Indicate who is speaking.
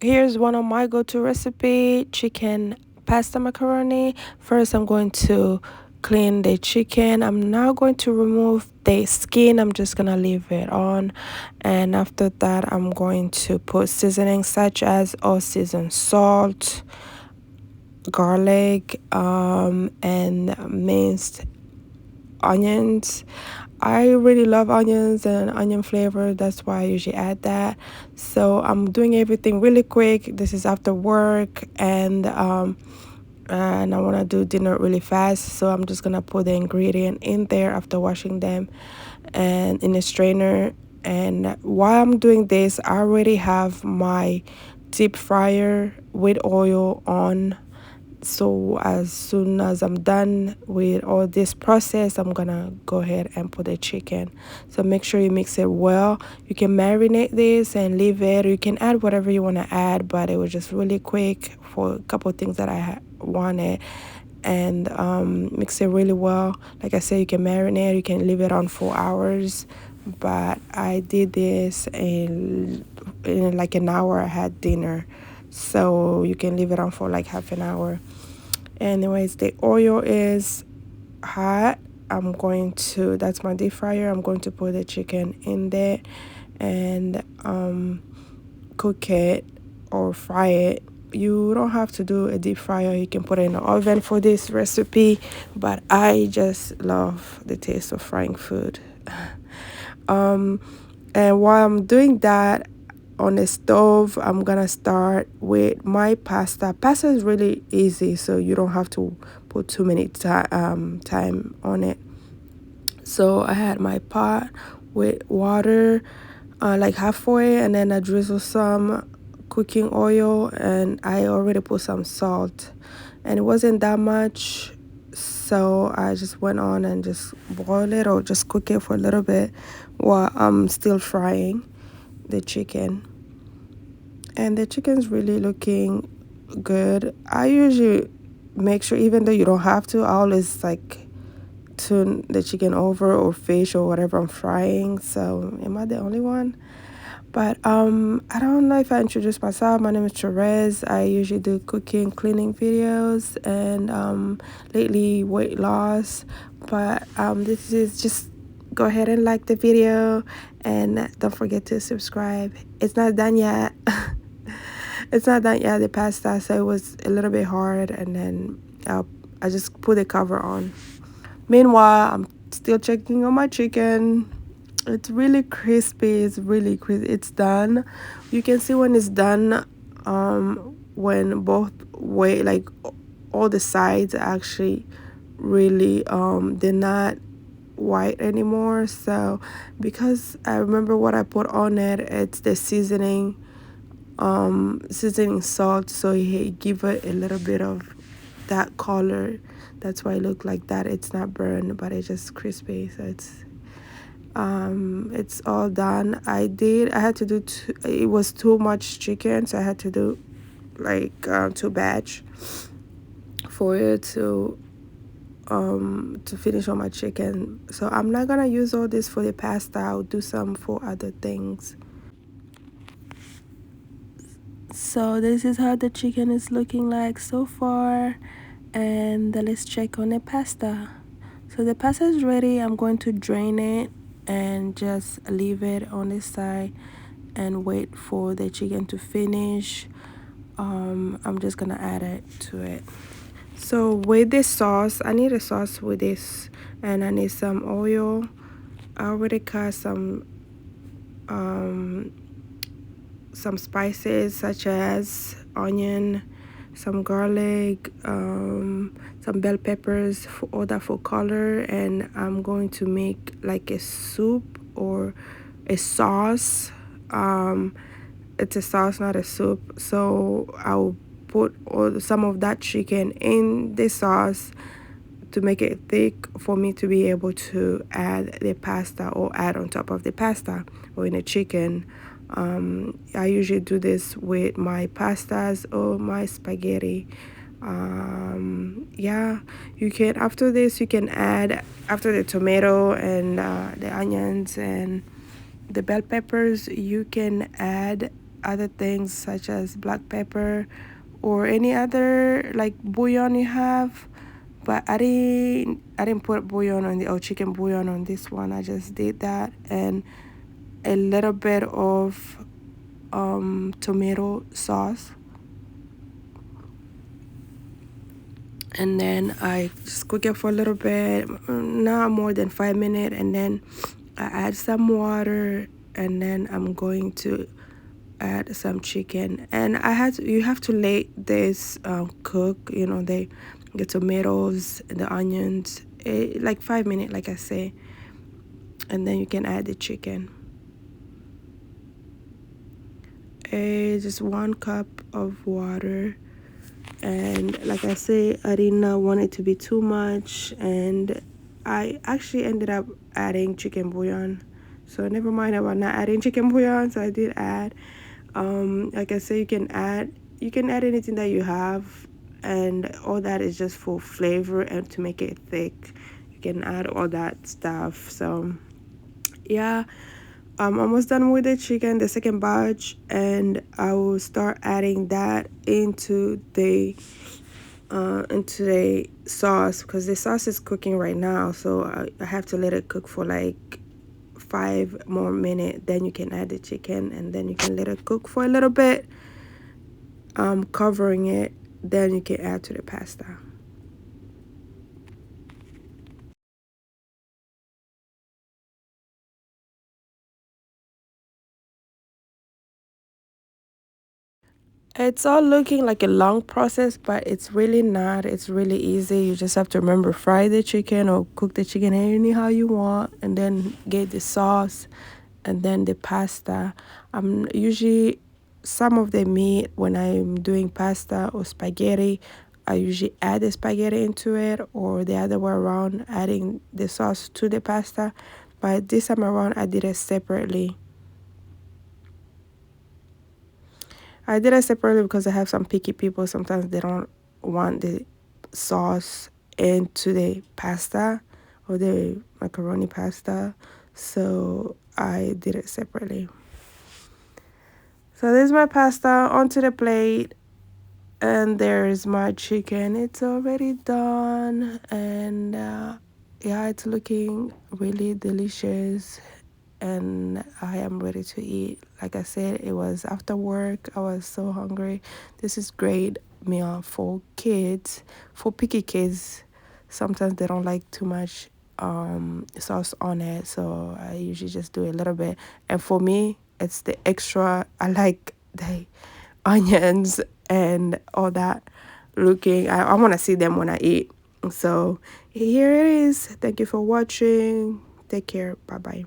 Speaker 1: Here's one of my go-to recipe, chicken pasta macaroni. First, I'm going to clean the chicken. I'm not going to remove the skin. I'm just gonna leave it on. And after that, I'm going to put seasonings such as all season salt, garlic, and minced onions. I really love onions and onion flavor. That's why I usually add that. So I'm doing everything really quick. This is after work, and I want to do dinner really fast. So I'm just gonna put the ingredient in there after washing them, and in a strainer. And while I'm doing this, I already have my deep fryer with oil on. So as soon as I'm done with all this process, I'm gonna go ahead and put the chicken. So make sure you mix it well. You can marinate this and leave it, or you can add whatever you want to add, but it was just really quick for a couple of things that I wanted. And mix it really well. Like I said, you can marinate, you can leave it on 4 hours, but I did this in like an hour. I had dinner, so you can leave it on for like half an hour. Anyways, the oil is hot. That's my deep fryer. I'm going to put the chicken in there and cook it or fry it. You don't have to do a deep fryer. You can put it in the oven for this recipe, but I just love the taste of frying food. um, and while I'm doing that, on the stove, I'm gonna start with my pasta. Pasta is really easy, so you don't have to put too many time on it. So I had my pot with water, like halfway, and then I drizzle some cooking oil, and I already put some salt, and it wasn't that much. So I just went on and just boil it or just cook it for a little bit while I'm still frying the chicken. And the chicken's really looking good. I usually make sure, even though you don't have to, I always like tune the chicken over or fish or whatever I'm frying. So am I the only one? But I don't know if I introduced myself. My name is Therese. I usually do cooking, cleaning videos, and lately weight loss. But this is just go ahead and like the video, and don't forget to subscribe. It's not done yet. It's not done yet, the pasta, so it was a little bit hard, and then I just put the cover on. Meanwhile, I'm still checking on my chicken. It's really crispy. It's really crispy. It's done. You can see when it's done, when both way, like all the sides actually really they're not white anymore. So because I remember what I put on it, it's the seasoning salt, so he give it a little bit of that color. That's why it look like that. It's not burned, but it's just crispy. So it's all done. I had to do it was too much chicken, so I had to do like two batch for it to finish all my chicken. So I'm not gonna use all this for the pasta. I'll do some for other things. So this is how the chicken is looking like so far, and let's check on the pasta. So the pasta is ready. I'm going to drain it and just leave it on the side and wait for the chicken to finish. I'm just gonna add it to it. So with this sauce, I need a sauce with this, and I need some oil. I already cut some spices such as onion, some garlic, some bell peppers, for all that for color. And I'm going to make like a soup or a sauce. It's a sauce, not a soup. So I'll put some of that chicken in the sauce to make it thick for me to be able to add the pasta or add on top of the pasta or in the chicken. I usually do this with my pastas or my spaghetti. Yeah, you can, after this, you can add, after the tomato and the onions and the bell peppers, you can add other things such as black pepper or any other like bouillon you have. But I didn't put bouillon on the chicken bouillon on this one. I just did that, and a little bit of tomato sauce, and then I just cook it for a little bit, not more than 5 minutes, and then I add some water, and then I'm going to add some chicken. And you have to let this cook, the tomatoes, the onions, like 5 minutes, like I say, and then you can add the chicken. Just 1 cup of water, and like I say, I did not want it to be too much, and I actually ended up adding chicken bouillon, so never mind about not adding chicken bouillon. So I did add, like I say, you can add anything that you have, and all that is just for flavor and to make it thick. You can add all that stuff. So yeah, I'm almost done with the chicken, the second batch, and I will start adding that into the sauce, because the sauce is cooking right now. So I have to let it cook for like 5 more minutes. Then you can add the chicken, and then you can let it cook for a little bit, covering it. Then you can add to the pasta. It's all looking like a long process, but it's really not. It's really easy. You just have to remember fry the chicken or cook the chicken anyhow you want, and then get the sauce, and then the pasta. I'm usually some of the meat when I'm doing pasta or spaghetti. I usually add the spaghetti into it, or the other way around, adding the sauce to the pasta. But this time around, I did it separately. I did it separately because I have some picky people. Sometimes they don't want the sauce into the pasta or the macaroni pasta. So I did it separately. So there's my pasta onto the plate. And there's my chicken. It's already done. And yeah, it's looking really delicious. And I am ready to eat. Like I said, it was after work. I was so hungry. This is great meal for kids, for picky kids. Sometimes they don't like too much sauce on it, so I usually just do a little bit. And for me, it's the extra. I like the onions and all that looking. I want to see them when I eat. So here it is. Thank you for watching. Take care. Bye bye.